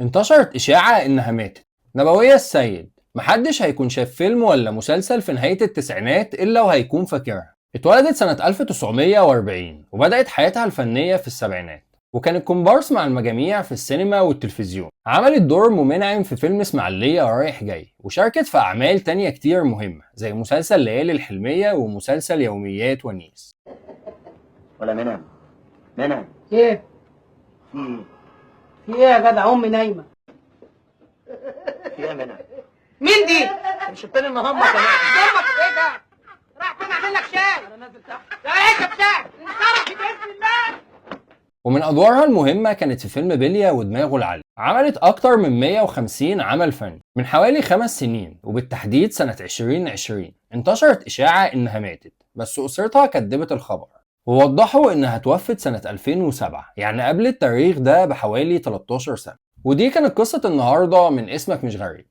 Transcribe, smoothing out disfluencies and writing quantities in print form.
انتشرت إشاعة إنها ماتت. نبوية السيد: محدش هيكون شاف فيلم ولا مسلسل في نهاية التسعينات إلا وهيكون فاكرها. اتولدت سنة 1940 وبدأت حياتها الفنية في السبعينات، وكانت كومبارس مع المجاميع في السينما والتلفزيون. عملت دور منعم في فيلم اسماعيلية رايح جاي، وشاركت في أعمال تانية كتير مهمة زي مسلسل ليالي الحلمية ومسلسل يوميات ونيس. ولا منام منام ايه في ايه؟ في ايه يا جدع؟ امي نايمه. في ايه منام؟ مين دي؟ مش التاني النهارده كمان. امك ايه ده؟ راح فين اعمل لك شاي؟ انا نازل تحت. يا ايه شاي؟ انصرف باذن الله. ومن أدوارها المهمة كانت في فيلم بلية ودماغه العالية. عملت أكتر من 150 عمل فني. من حوالي 5 سنين وبالتحديد سنة 2020 انتشرت إشاعة إنها ماتت، بس أسرتها كدبت الخبر ووضحوا إنها توفت سنة 2007، يعني قبل التاريخ ده بحوالي 13 سنة. ودي كانت قصة النهاردة من اسمك مش غريب.